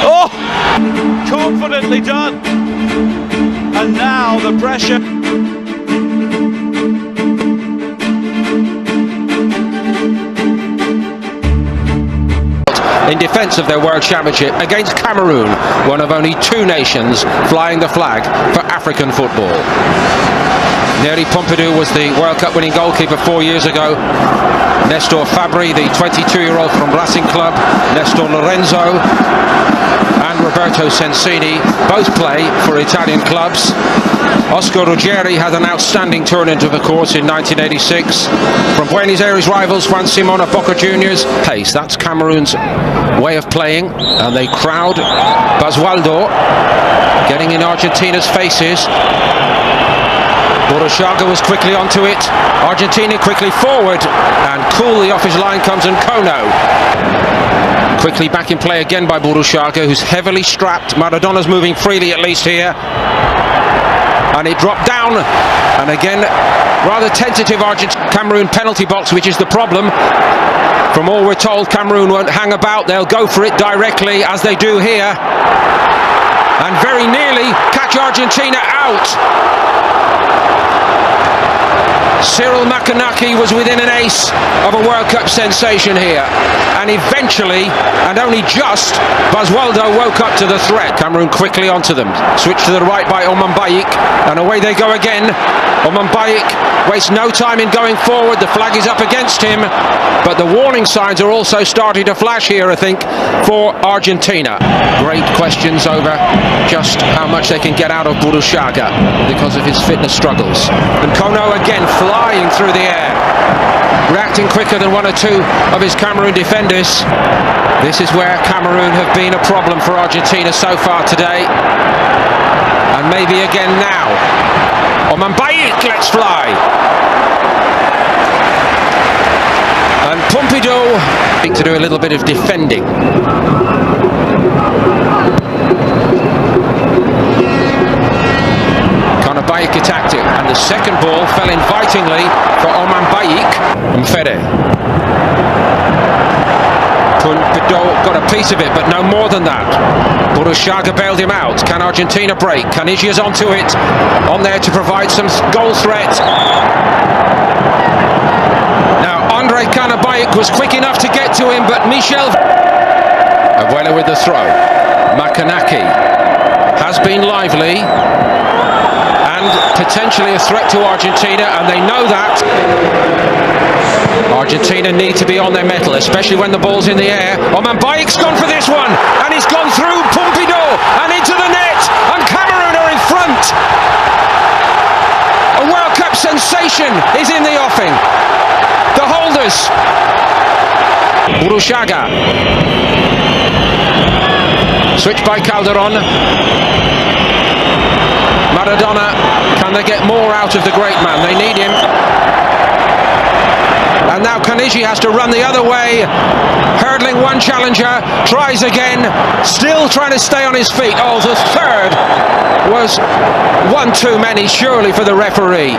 Oh! Confidently done. And now the pressure. In defence of their World Championship against Cameroon, one of only two nations flying the flag for African football. Thierry Pompidou was the World Cup winning goalkeeper 4 years ago. Nestor Fabri, the 22-year-old from Racing Club, Nestor Lorenzo and Roberto Sensini both play for Italian clubs. Oscar Ruggeri had an outstanding turn into the course in 1986. From Buenos Aires rivals Juan Simon at Boca Juniors. Pace, that's Cameroon's way of playing, and they crowd Basualdo, getting in Argentina's faces. Borushaga was quickly onto it. Argentina quickly forward, and coolly off his line comes Nkono. Quickly back in play again by Borushaga, who's heavily strapped. Maradona's moving freely at least here. And it dropped down, and again rather tentative Cameroon penalty box, which is the problem. From all we're told, Cameroon won't hang about, they'll go for it directly, as they do here, and very nearly catch Argentina out. Cyril Makanaki was within an ace of a World Cup sensation here, and eventually, and only just, Basualdo woke up to the threat. Cameroon quickly onto them, switch to the right by Oman Bayik, and away they go again. Oman Bayik wastes no time in going forward, the flag is up against him, but the warning signs are also starting to flash here, I think, for Argentina. Great questions over just how much they can get out of Borushaga because of his fitness struggles. And Kono again flying through the air, reacting quicker than one or two of his Cameroon defenders. This is where Cameroon have been a problem for Argentina so far today, and maybe again now. Oman Bayik lets fly, and Pompidou to do a little bit of defending. Bayik attacked it, and the second ball fell invitingly for Oman Bayik. Mfere. Pompidou got a piece of it, but no more than that. Borushaga bailed him out. Can Argentina break? Canigia's onto it, on there to provide some goal threat. Now Andre Bayik was quick enough to get to him, but Michel Abuela with the throw. Makanaki has been lively and potentially a threat to Argentina, and they know that. Argentina need to be on their mettle, especially when the ball's in the air. Oman Bayik's gone for this one, and he's gone through Pompidou and into the net, and Cameroon are in front. A World Cup sensation is in the offing. The holders. Borushaga. Switch by Calderon. Maradona, can they get more out of the great man? They need him. And now Kaniji has to run the other way, hurdling one challenger, tries again, still trying to stay on his feet. Oh, the third was one too many, surely, for the referee.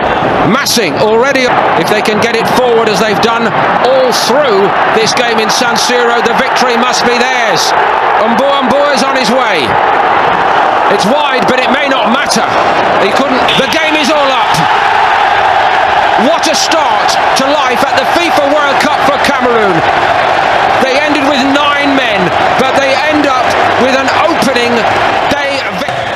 Massing already, if they can get it forward as they've done all through this game in San Siro, the victory must be theirs. Umbu is on his way. It's wide, but it may not matter. He couldn't. The game is all up. What a start to life at the FIFA World Cup for Cameroon. They ended with 9 men, but they end up with an opening day victory.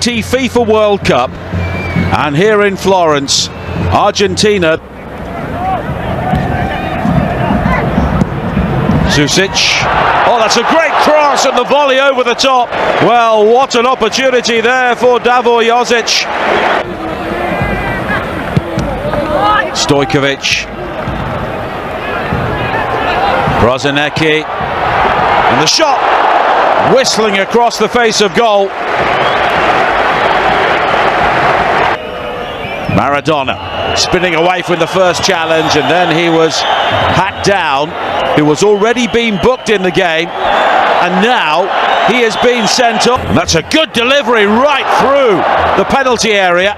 20 FIFA World Cup, and here in Florence, Argentina. Susic. Oh, that's a great cross and the volley over the top. Well, what an opportunity there for Davor Jozic. Stojkovic. Brozinecki. And the shot whistling across the face of goal. Maradona spinning away from the first challenge, and then he was hacked down. He was already being booked in the game, and now he has been sent up. And that's a good delivery right through the penalty area.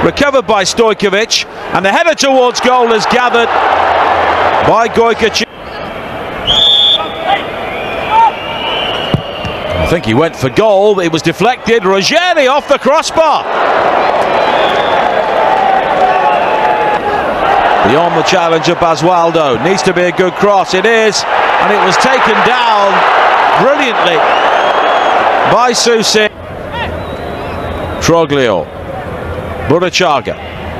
Recovered by Stojkovic, and the header towards goal is gathered by Gojkovic. I think he went for goal, but it was deflected. Ruggeri off the crossbar. Beyond the challenge of Basualdo. Needs to be a good cross. It is, and it was taken down brilliantly by Susic. Troglio. Burachaga.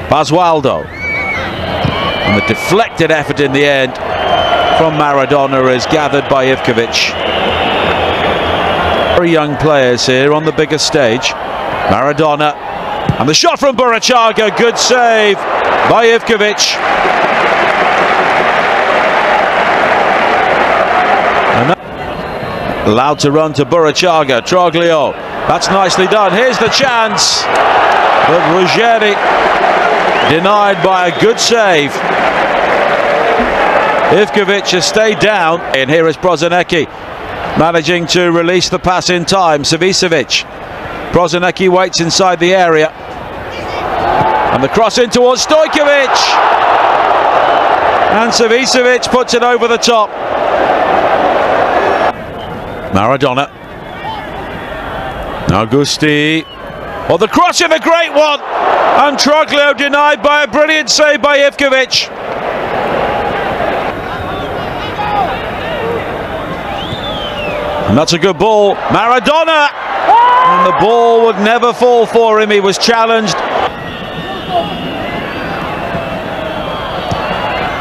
Basualdo. And the deflected effort in the end from Maradona is gathered by Ivkovic. Very young players here on the biggest stage. Maradona. And the shot from Burachaga. Good save by Ivkovic. Allowed to run to Burachaga. Troglio. That's nicely done. Here's the chance. But Ruggeri denied by a good save. Ivkovic has stayed down. And here is Brozinecki managing to release the pass in time. Savicevic. Brozinecki waits inside the area. And the cross in towards Stojkovic. And Savicevic puts it over the top. Maradona. Augusti. Oh, the cross in a great one. And Troglio denied by a brilliant save by Ivkovic. And that's a good ball. Maradona. And the ball would never fall for him. He was challenged.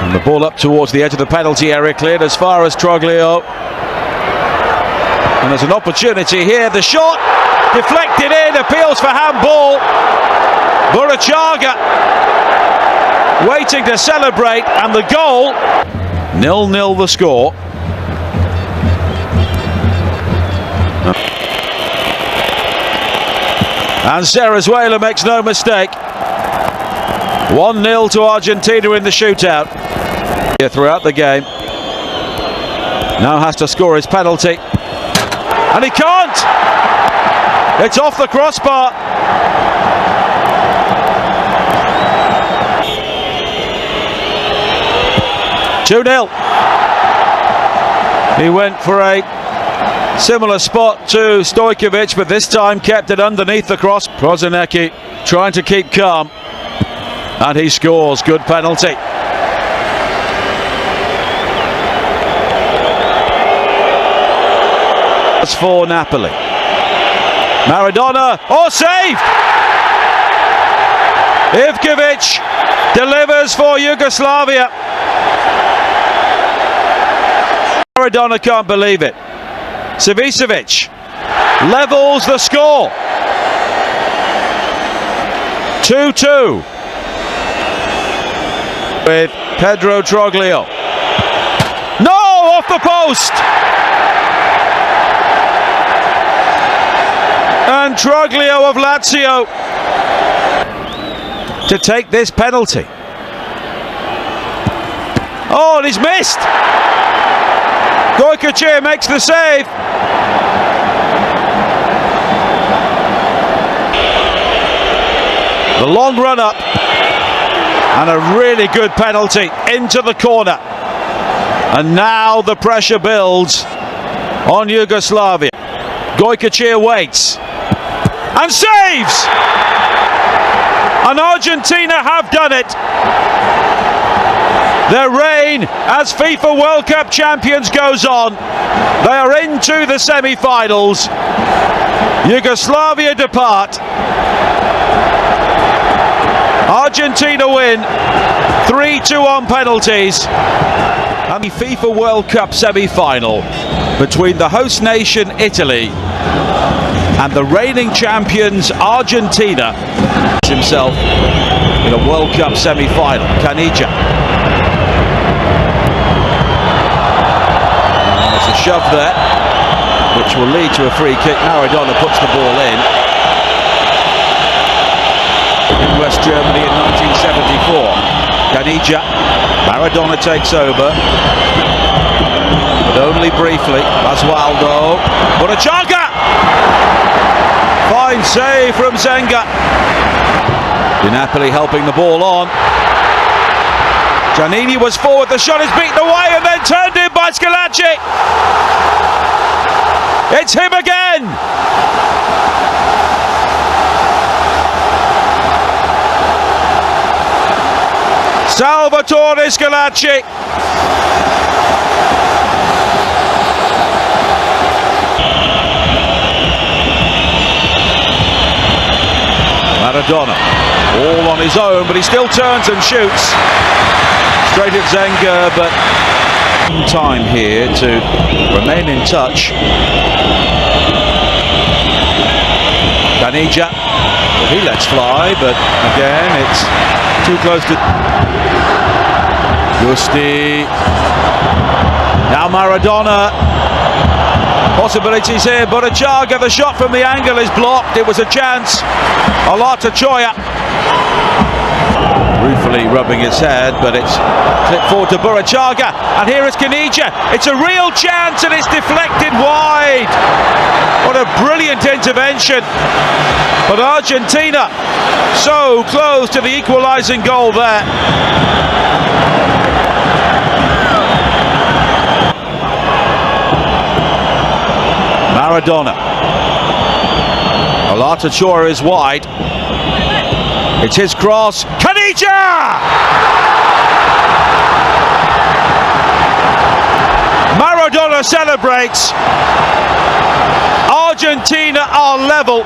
And the ball up towards the edge of the penalty area, cleared as far as Troglio. And there's an opportunity here. The shot deflected in, appeals for handball. Burachaga waiting to celebrate, and the goal. 0-0 the score. And Cerezuela makes no mistake. 1-0 to Argentina in the shootout. Here throughout the game. Now has to score his penalty. And he can't! It's off the crossbar. (2-0). He went for a similar spot to Stojkovic, but this time kept it underneath the cross. Brozinecki trying to keep calm. And he scores. Good penalty. For Napoli. Maradona. Oh, saved! Ivkovic delivers for Yugoslavia. Maradona can't believe it. Savicevic levels the score. 2-2 with Pedro Troglio. No, off the post. And Troglio of Lazio to take this penalty. Oh, and he's missed. Gojkovic makes the save. The long run up and a really good penalty into the corner. And now the pressure builds on Yugoslavia. Gojkovic waits and saves! And Argentina have done it. Their reign as FIFA World Cup champions goes on. They are into the semi-finals. Yugoslavia depart. Argentina win 3-2 on penalties. And the FIFA World Cup semi-final between the host nation Italy and the reigning champions Argentina. Himself in a World Cup semi-final. Canija. There's a shove there, which will lead to a free kick. Maradona puts the ball in West Germany in 1974. Canija. Maradona takes over, but only briefly. Basualdo. Berakhir. Fine save from Zenga. Di Napoli helping the ball on. Giannini was forward, the shot is beaten away and then turned in by Schillaci. It's him again! Salvatore Schillaci. Maradona, all on his own, but he still turns and shoots. Straight at Zenga, but time here to remain in touch. Canija, he lets fly, but again it's too close to Gusti. Now Maradona. Possibilities here. Berakhir, the shot from the angle is blocked. It was a chance. Alata Choya. Ruefully rubbing his head, but it's clipped forward to Berakhir. And here is Canija. It's a real chance and it's deflected wide. What a brilliant intervention. But Argentina so close to the equalising goal there. Maradona. Alata Choya is wide. It's his cross. Canija! Maradona celebrates. Argentina are level.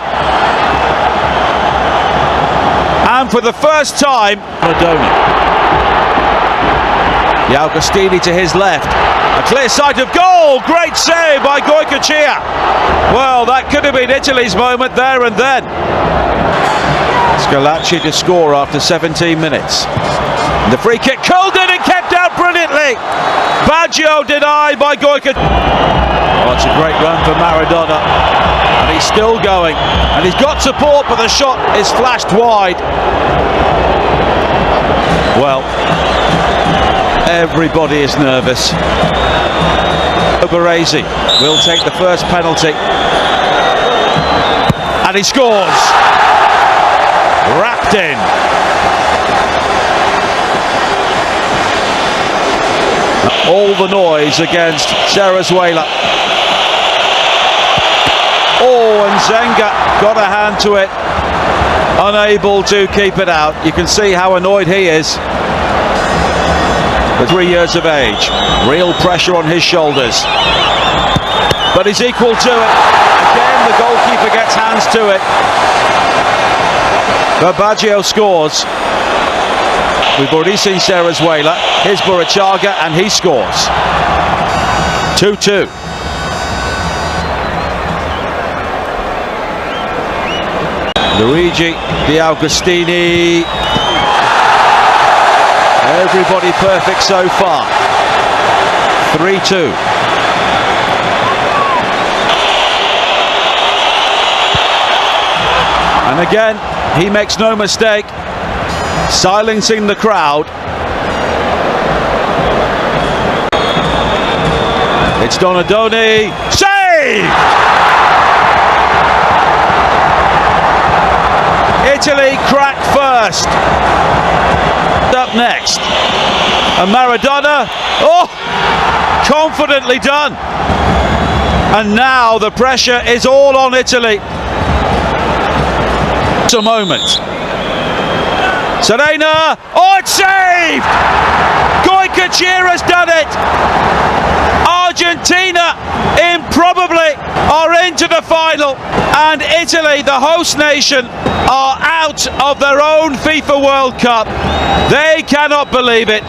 And for the first time, Maradona. Agostini to his left. A clear sight of goal. Great save by Goycochea. Well, that could have been Italy's moment there and then. Schillaci to score after 17 minutes. The free kick curled in and kept out brilliantly. Baggio denied by Goycochea. Oh, it's a great run for Maradona. And he's still going. And he's got support, but the shot is flashed wide. Well, everybody is nervous. Baresi will take the first penalty. And he scores. Wrapped in. All the noise against Cerezuela. Oh, and Zenga got a hand to it. Unable to keep it out. You can see how annoyed he is. For 3 years of age. Real pressure on his shoulders. But he's equal to it. Again, the goalkeeper gets hands to it. But Baggio scores. We've already seen Cerezuela. Here's Berakhir and he scores. 2-2. Luigi Di Agostini. Everybody perfect so far. 3-2. And again, he makes no mistake, silencing the crowd. It's Donadoni. Save! Italy crack first. Up next. And Maradona, oh, confidently done. And now the pressure is all on Italy. It's a moment. Serena, oh, it's saved! Goycochea has done it. Argentina improbably are into the final, and Italy, the host nation, are out of their own FIFA World Cup. They cannot believe it.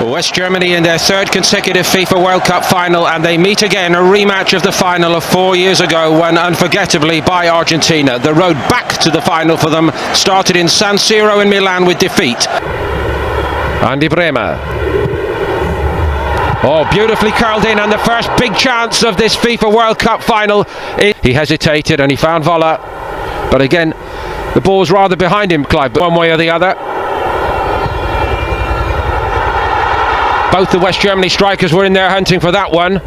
West Germany in their third consecutive FIFA World Cup final, and they meet again, a rematch of the final of 4 years ago, won unforgettably by Argentina. The road back to the final for them started in San Siro in Milan with defeat. Andreas Brehme. Oh, beautifully curled in, and the first big chance of this FIFA World Cup final. He hesitated and he found Voller, but again the ball was rather behind him, Clive, one way or the other. Both the West Germany strikers were in there hunting for that one.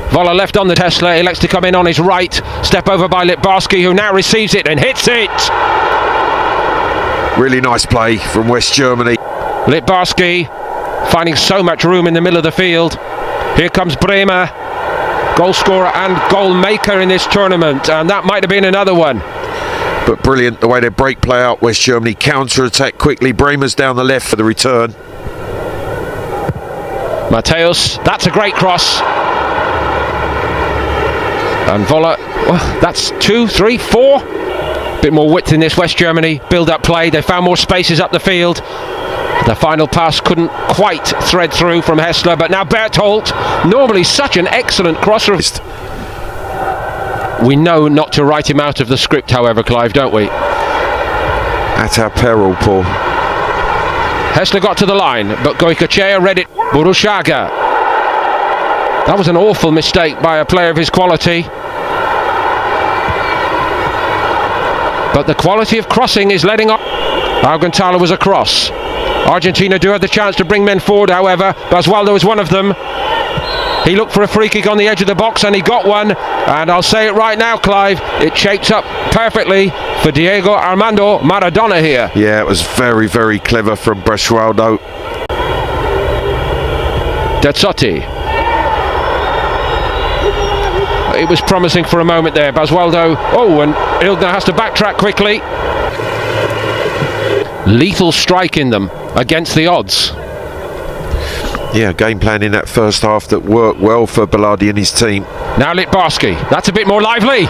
Voller left on the Tesla, elects to come in on his right. Step over by Littbarski, who now receives it and hits it. Really nice play from West Germany. Littbarski finding so much room in the middle of the field. Here comes Brehme, goal scorer and goal maker in this tournament, and that might have been another one. But brilliant the way they break play out. West Germany counter-attack quickly. Brehme's down the left for the return. Mateus, that's a great cross. And Voller, oh, that's 2, 3, 4. Bit more width in this West Germany build-up play. They found more spaces up the field. The final pass couldn't quite thread through from Hessler, but now Berthold, normally such an excellent crosser. We know not to write him out of the script, however, Clive, don't we? At our peril, Paul. Hessler got to the line, but Goycochea read it. Burushaga. That was an awful mistake by a player of his quality. But the quality of crossing is letting up. Augenthaler was a cross. Argentina do have the chance to bring men forward, however. Basualdo was one of them. He looked for a free kick on the edge of the box and he got one. And I'll say it right now, Clive, it shapes up perfectly for Diego Armando Maradona here. Yeah, it was very, very clever from Basualdo. Dezzotti. It was promising for a moment there. Basualdo, oh, and Ilgner has to backtrack quickly. Lethal strike in them against the odds. Yeah, game plan in that first half that worked well for Bilardi and his team. Now Littbarski, that's a bit more lively.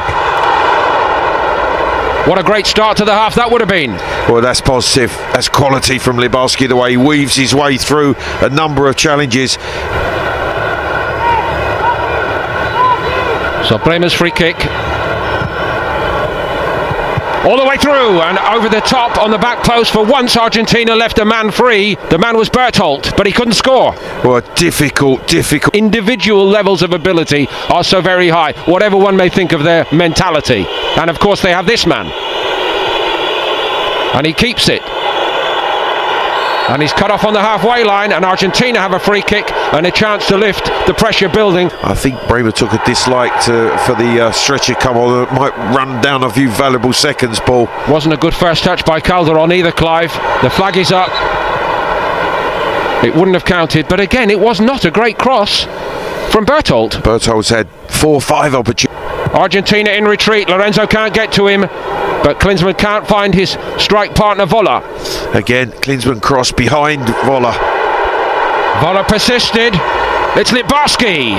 What a great start to the half that would have been. Well, that's positive. That's quality from Littbarski, the way he weaves his way through a number of challenges. So Brehme's free kick. All the way through and over the top on the back post. For once Argentina left a man free. The man was Berthold, but he couldn't score. Well, difficult. Individual levels of ability are so very high, whatever one may think of their mentality. And of course they have this man. And he keeps it. And he's cut off on the halfway line, and Argentina have a free kick and a chance to lift the pressure building. I think Brehme took a dislike for the stretcher come on. It might run down a few valuable seconds, Paul. Wasn't a good first touch by Calderon either, Clive. The flag is up. It wouldn't have counted, but again, it was not a great cross from Berthold. Berthold's had 4 or 5 opportunities. Argentina in retreat. Lorenzo can't get to him, but Klinsmann can't find his strike partner Voller. Again, Klinsmann cross behind Voller. Voller persisted. It's Littbarski.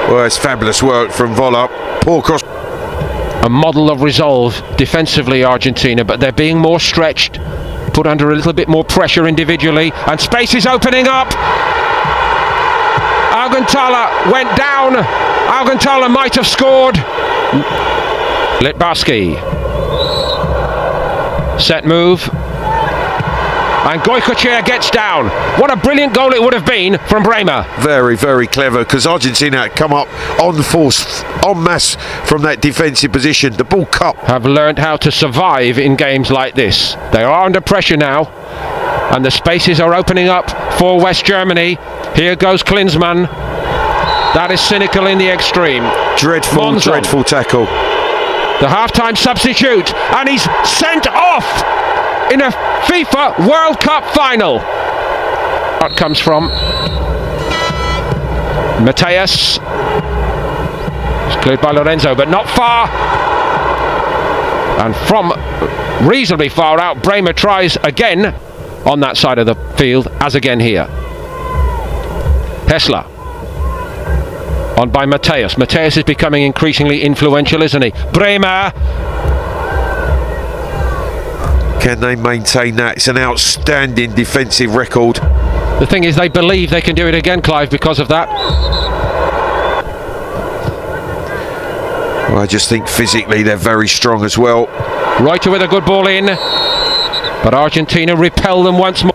Well, it's fabulous work from Voller. Poor cross. A model of resolve defensively, Argentina, but they're being more stretched, put under a little bit more pressure individually, and space is opening up. Augenthaler went down. Augenthaler might have scored. Littbarski. Set move. And Goycochea gets down. What a brilliant goal it would have been from Brehme. Very, very clever, because Argentina had come up on force, en masse from that defensive position. The ball cut. Have learned how to survive in games like this. They are under pressure now, and the spaces are opening up for West Germany. Here goes Klinsmann. That is cynical in the extreme. Dreadful, dreadful tackle. The half-time substitute, and he's sent off in a FIFA World Cup final. That comes from Mateus. It's cleared by Lorenzo, but not far. And from reasonably far out, Brehme tries again on that side of the field, as again here. Hessler on by Matthäus. Matthäus is becoming increasingly influential, isn't he? Brehme. Can they maintain that? It's an outstanding defensive record. The thing is, they believe they can do it again, Clive, because of that. Well, I just think physically they're very strong as well. Reuter with a good ball in, but Argentina repel them once more.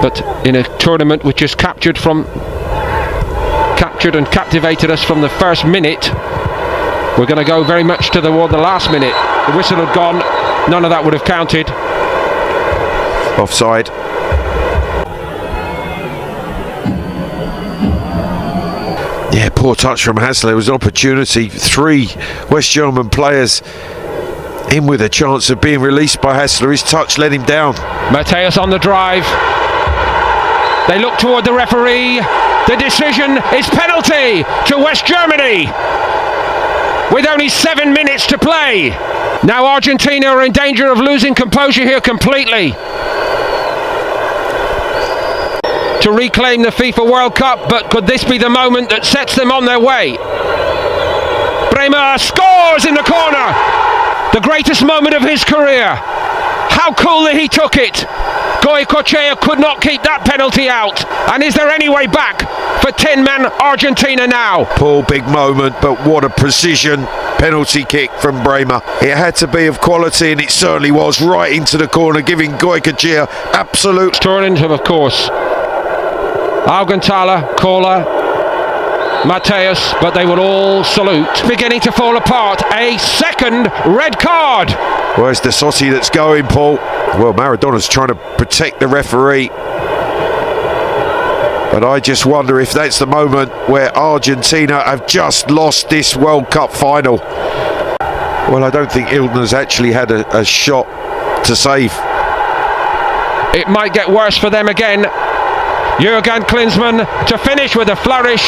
But in a tournament which is captured and captivated us from the first minute, we're going to go very much toward the last minute. The whistle had gone, none of that would have counted. Offside. Yeah, poor touch from Hassel. There was an opportunity. 3 West German players in with a chance of being released by Hassler. His touch let him down. Matthäus on the drive. They look toward the referee. The decision is penalty to West Germany with only 7 minutes to play. Now Argentina are in danger of losing composure here completely to reclaim the FIFA World Cup, but could this be the moment that sets them on their way? Brehme scores in the corner, the greatest moment of his career. How cool that he took it. Goicoechea could not keep that penalty out. And is there any way back for 10-man Argentina now? Poor big moment, but what a precision penalty kick from Brehme. It had to be of quality, and it certainly was, right into the corner, giving Goicoechea absolute... Turning him, of course. Augenthaler, Kohler, Matthäus, but they will all salute. Beginning to fall apart. A second red card. Where's the Sotti that's going, Paul? Well, Maradona's trying to protect the referee. But I just wonder if that's the moment where Argentina have just lost this World Cup final. Well, I don't think Ildner's actually had a shot to save. It might get worse for them again. Juergen Klinsmann to finish with a flourish.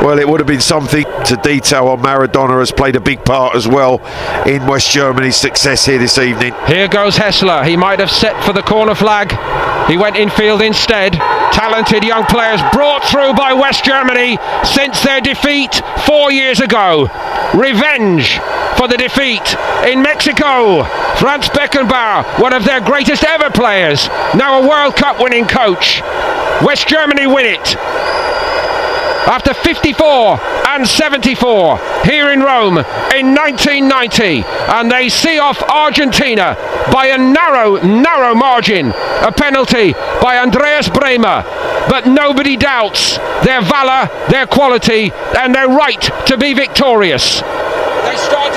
Well, it would have been something to detail on. Maradona has played a big part as well in West Germany's success here this evening. Here goes Hessler. He might have set for the corner flag. He went infield instead. Talented young players brought through by West Germany since their defeat 4 years ago. Revenge for the defeat in Mexico. Franz Beckenbauer, one of their greatest ever players, now a World Cup winning coach. West Germany win it after 54 and 74 here in Rome in 1990, and they see off Argentina by a narrow margin. A penalty by Andreas Brehme, but nobody doubts their valour, their quality and their right to be victorious. They started